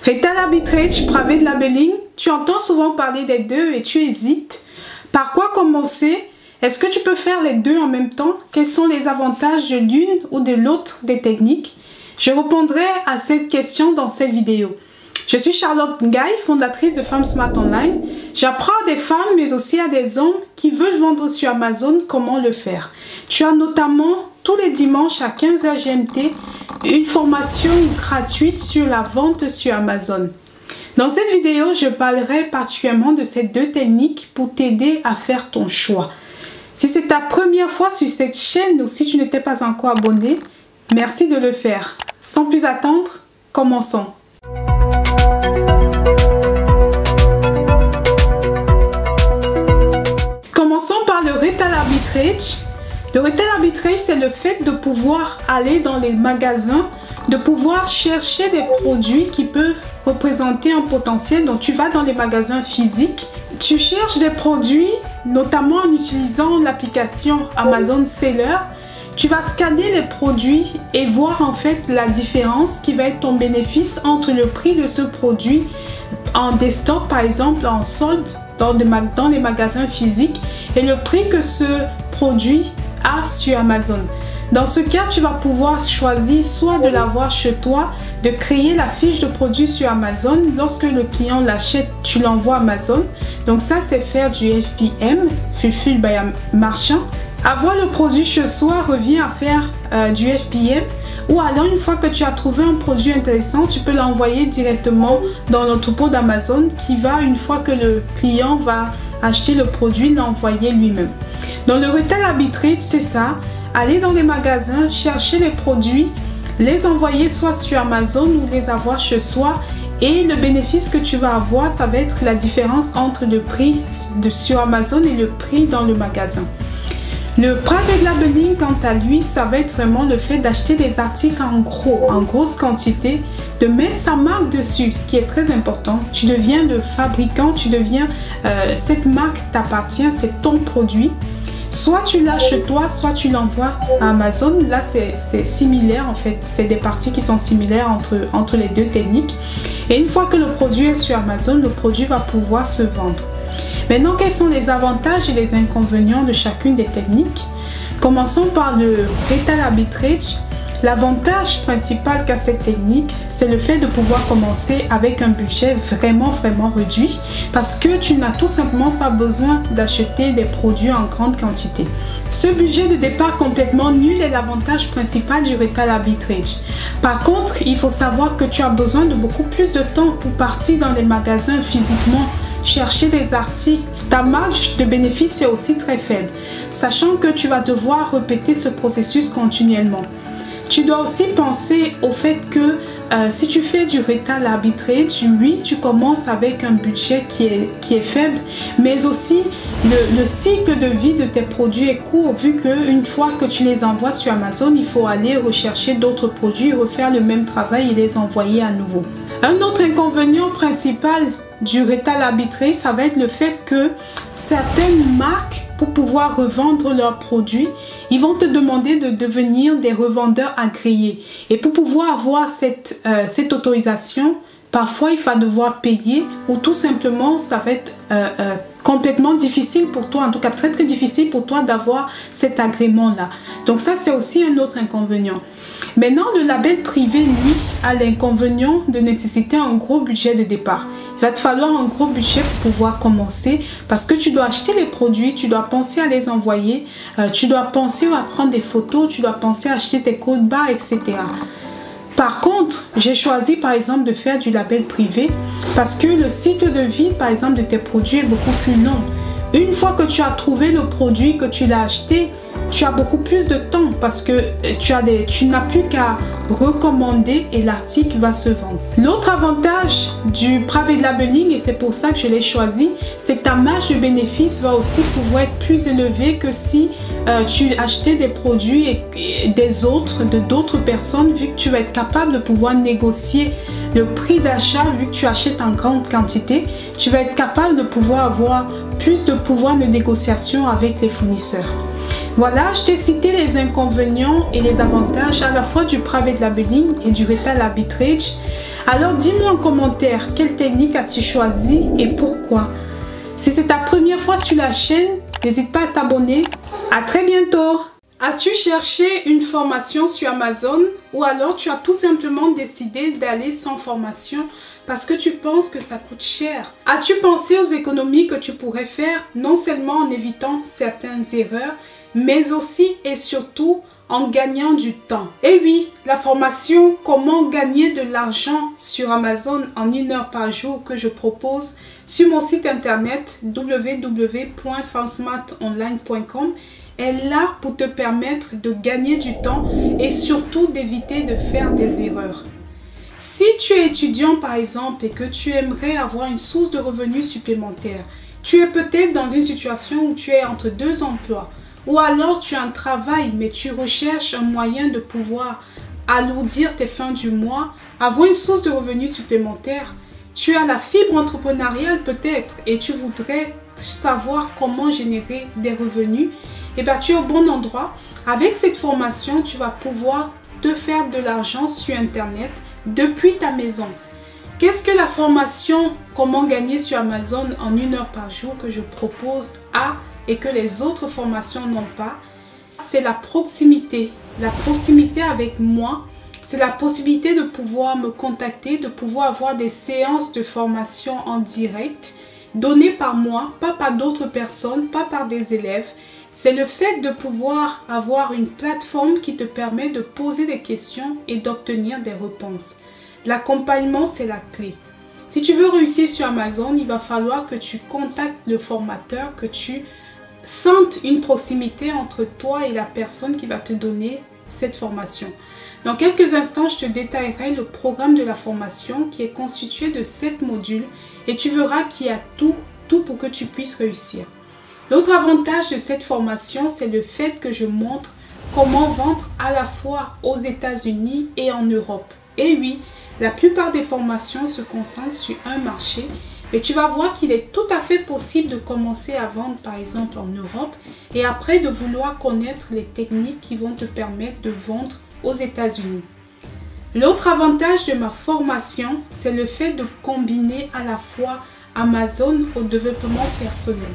Retail Arbitrage, Private Labeling, tu entends souvent parler des deux et tu hésites. Par quoi commencer? Est-ce que tu peux faire les deux en même temps? Quels sont les avantages de l'une ou de l'autre des techniques? Je répondrai à cette question dans cette vidéo. Je suis Charlotte Ngaye, fondatrice de Femmes Smart Online. J'apprends à des femmes mais aussi à des hommes qui veulent vendre sur Amazon comment le faire. Tu as notamment tous les dimanches à 15h GMT une formation gratuite sur la vente sur Amazon. Dans cette vidéo, je parlerai particulièrement de ces deux techniques pour t'aider à faire ton choix. Si c'est ta première fois sur cette chaîne ou si tu n'étais pas encore abonné, merci de le faire. Sans plus attendre, commençons. Commençons par le Retail Arbitrage. Le Retail Arbitrage, c'est le fait de pouvoir aller dans les magasins, de pouvoir chercher des produits qui peuvent représenter un potentiel. Donc tu vas dans les magasins physiques, tu cherches des produits, notamment en utilisant l'application Amazon Seller. Tu vas scanner les produits et voir en fait la différence qui va être ton bénéfice entre le prix de ce produit en desktop par exemple, en solde dans les magasins physiques et le prix que ce produit a sur Amazon. Dans ce cas, tu vas pouvoir choisir soit de l'avoir chez toi, de créer la fiche de produit sur Amazon. Lorsque le client l'achète, tu l'envoies à Amazon. Donc ça, c'est faire du FBM, Fulfill by Marchand. Avoir le produit chez soi revient à faire du FBM. Ou alors, une fois que tu as trouvé un produit intéressant, tu peux l'envoyer directement dans l'entrepôt d'Amazon qui va, une fois que le client va acheter le produit, l'envoyer lui-même. Dans le Retail Arbitrage, c'est ça. Aller dans les magasins, chercher les produits, les envoyer soit sur Amazon ou les avoir chez soi. Et le bénéfice que tu vas avoir, ça va être la différence entre le prix sur Amazon et le prix dans le magasin. Le Private Labeling, quant à lui, ça va être vraiment le fait d'acheter des articles en grosse quantité, de mettre sa marque dessus, ce qui est très important. Tu deviens le fabricant, tu deviens, cette marque t'appartient, c'est ton produit. Soit tu l'as chez toi, soit tu l'envoies à Amazon. Là, c'est similaire en fait. C'est des parties qui sont similaires entre les deux techniques. Et une fois que le produit est sur Amazon, le produit va pouvoir se vendre. Maintenant, quels sont les avantages et les inconvénients de chacune des techniques? Commençons par le Retail Arbitrage. L'avantage principal qu'a cette technique, c'est le fait de pouvoir commencer avec un budget vraiment réduit parce que tu n'as tout simplement pas besoin d'acheter des produits en grande quantité. Ce budget de départ complètement nul est l'avantage principal du Retail Arbitrage. Par contre, il faut savoir que tu as besoin de beaucoup plus de temps pour partir dans les magasins physiquement, chercher des articles. Ta marge de bénéfice est aussi très faible, sachant que tu vas devoir répéter ce processus continuellement. Tu dois aussi penser au fait que si tu fais du Retail Arbitrage, oui, tu commences avec un budget qui est faible, mais aussi le cycle de vie de tes produits est court, vu qu'une fois que tu les envoies sur Amazon, il faut aller rechercher d'autres produits, refaire le même travail et les envoyer à nouveau. Un autre inconvénient principal du Retail Arbitrage, ça va être le fait que certaines marques, pour pouvoir revendre leurs produits, ils vont te demander de devenir des revendeurs agréés. Et pour pouvoir avoir cette autorisation, parfois il va devoir payer ou tout simplement ça va être complètement difficile pour toi, en tout cas très difficile pour toi d'avoir cet agrément-là. Donc ça, c'est aussi un autre inconvénient. Maintenant, le label privé, lui, a l'inconvénient de nécessiter un gros budget de départ. Il va te falloir un gros budget pour pouvoir commencer parce que tu dois acheter les produits, tu dois penser à les envoyer, tu dois penser à prendre des photos, tu dois penser à acheter tes codes barres, etc. Par contre, j'ai choisi par exemple de faire du label privé parce que le cycle de vie par exemple de tes produits est beaucoup plus long. Une fois que tu as trouvé le produit, que tu l'as acheté, tu as beaucoup plus de temps parce que tu n'as plus qu'à recommander et l'article va se vendre. L'autre avantage du Private Labeling, et c'est pour ça que je l'ai choisi, c'est que ta marge de bénéfice va aussi pouvoir être plus élevée que si tu achetais des produits de d'autres personnes, vu que tu vas être capable de pouvoir négocier le prix d'achat, vu que tu achètes en grande quantité, tu vas être capable de pouvoir avoir plus de pouvoir de négociation avec les fournisseurs. Voilà, je t'ai cité les inconvénients et les avantages à la fois du Private Labeling et du Retail Arbitrage. Alors dis-moi en commentaire quelle technique as-tu choisi et pourquoi. Si c'est ta première fois sur la chaîne, n'hésite pas à t'abonner. À très bientôt. As-tu cherché une formation sur Amazon ou alors tu as tout simplement décidé d'aller sans formation parce que tu penses que ça coûte cher? As-tu pensé aux économies que tu pourrais faire non seulement en évitant certaines erreurs, mais aussi et surtout en gagnant du temps? Et oui, la formation Comment gagner de l'argent sur Amazon en 1 heure par jour que je propose sur mon site internet www.fansmartonline.com est là pour te permettre de gagner du temps et surtout d'éviter de faire des erreurs. Si tu es étudiant par exemple et que tu aimerais avoir une source de revenus supplémentaire, tu es peut-être dans une situation où tu es entre 2 emplois ou alors tu as un travail mais tu recherches un moyen de pouvoir alourdir tes fins du mois, avoir une source de revenus supplémentaire. Tu as la fibre entrepreneuriale peut-être et tu voudrais savoir comment générer des revenus. Et bien tu es au bon endroit. Avec cette formation, tu vas pouvoir te faire de l'argent sur Internet depuis ta maison. Qu'est-ce que la formation Comment gagner sur Amazon en 1 heure par jour que je propose a et que les autres formations n'ont pas? C'est la proximité. La proximité avec moi, c'est la possibilité de pouvoir me contacter, de pouvoir avoir des séances de formation en direct données par moi, pas par d'autres personnes, pas par des élèves. C'est le fait de pouvoir avoir une plateforme qui te permet de poser des questions et d'obtenir des réponses. L'accompagnement, c'est la clé. Si tu veux réussir sur Amazon, il va falloir que tu contactes le formateur, que tu sentes une proximité entre toi et la personne qui va te donner cette formation. Dans quelques instants, je te détaillerai le programme de la formation qui est constitué de 7 modules et tu verras qu'il y a tout pour que tu puisses réussir. L'autre avantage de cette formation, c'est le fait que je montre comment vendre à la fois aux États-Unis et en Europe. Et oui, la plupart des formations se concentrent sur un marché, mais tu vas voir qu'il est tout à fait possible de commencer à vendre par exemple en Europe et après de vouloir connaître les techniques qui vont te permettre de vendre aux États-Unis. L'autre avantage de ma formation, c'est le fait de combiner à la fois Amazon au développement personnel.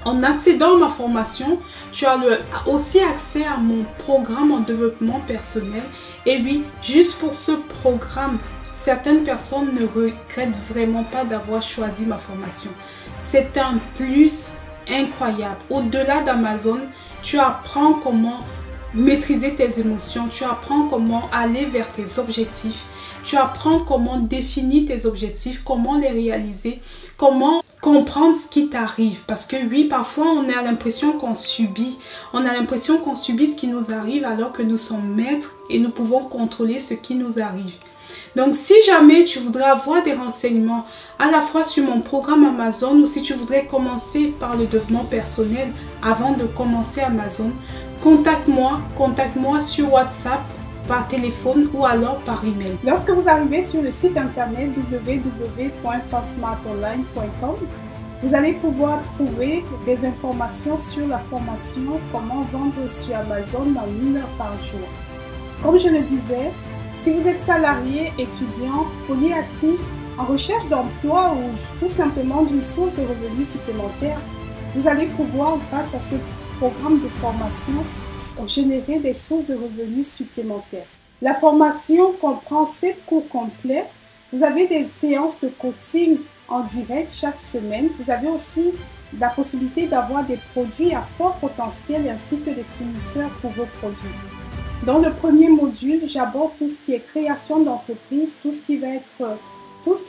En accédant à ma formation, tu as aussi accès à mon programme en développement personnel. Et oui, juste pour ce programme, certaines personnes ne regrettent vraiment pas d'avoir choisi ma formation. C'est un plus incroyable. Au-delà d'Amazon, tu apprends comment maîtriser tes émotions, tu apprends comment aller vers tes objectifs, tu apprends comment définir tes objectifs, comment les réaliser, comment comprendre ce qui t'arrive. Parce que oui, parfois on a l'impression qu'on subit. On a l'impression qu'on subit ce qui nous arrive alors que nous sommes maîtres et nous pouvons contrôler ce qui nous arrive. Donc si jamais tu voudrais avoir des renseignements à la fois sur mon programme Amazon ou si tu voudrais commencer par le développement personnel avant de commencer Amazon, contacte-moi sur WhatsApp, par téléphone ou alors par email. Lorsque vous arrivez sur le site internet www.fansmartonline.com, vous allez pouvoir trouver des informations sur la formation Comment vendre sur Amazon en 1 heure par jour. Comme je le disais, si vous êtes salarié, étudiant, polyactif, en recherche d'emploi ou tout simplement d'une source de revenus supplémentaires, vous allez pouvoir, grâce à ce programme de formation, générer des sources de revenus supplémentaires. La formation comprend 7 cours complets. Vous avez des séances de coaching en direct chaque semaine. Vous avez aussi la possibilité d'avoir des produits à fort potentiel ainsi que des fournisseurs pour vos produits. Dans le premier module, j'aborde tout ce qui est création d'entreprise, tout ce qui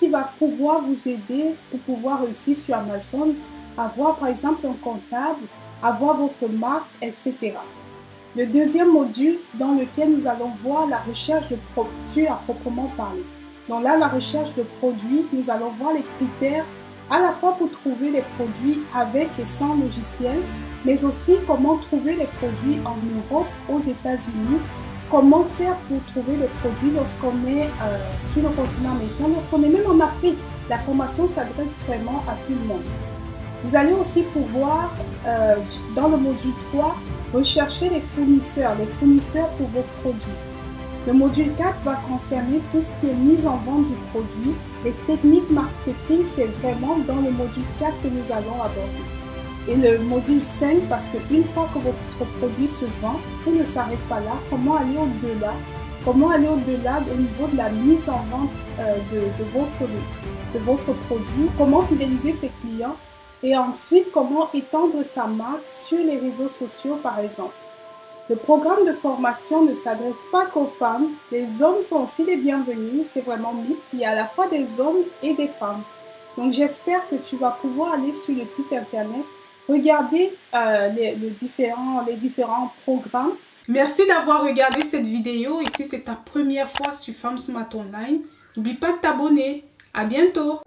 va pouvoir vous aider pour pouvoir réussir sur Amazon, avoir par exemple un comptable, avoir votre marque, etc. Le deuxième module dans lequel nous allons voir la recherche de produits à proprement parler. Donc là, la recherche de produits, nous allons voir les critères à la fois pour trouver les produits avec et sans logiciel, mais aussi comment trouver les produits en Europe, aux États-Unis, comment faire pour trouver les produits lorsqu'on est sur le continent américain, lorsqu'on est même en Afrique. La formation s'adresse vraiment à tout le monde. Vous allez aussi pouvoir, dans le module 3, rechercher les fournisseurs pour vos produits. Le module 4 va concerner tout ce qui est mise en vente du produit. Les techniques marketing, c'est vraiment dans le module 4 que nous allons aborder. Et le module 5, parce qu'une fois que votre produit se vend, tout ne s'arrête pas là. Comment aller au-delà? Comment aller au-delà au niveau de la mise en vente de votre produit? Comment fidéliser ses clients? Et ensuite, comment étendre sa marque sur les réseaux sociaux, par exemple. Le programme de formation ne s'adresse pas qu'aux femmes. Les hommes sont aussi les bienvenus. C'est vraiment mixte. Il y a à la fois des hommes et des femmes. Donc, j'espère que tu vas pouvoir aller sur le site internet, regarder les différents programmes. Merci d'avoir regardé cette vidéo. Et si c'est ta première fois sur Femmes Smart Online, n'oublie pas de t'abonner. À bientôt!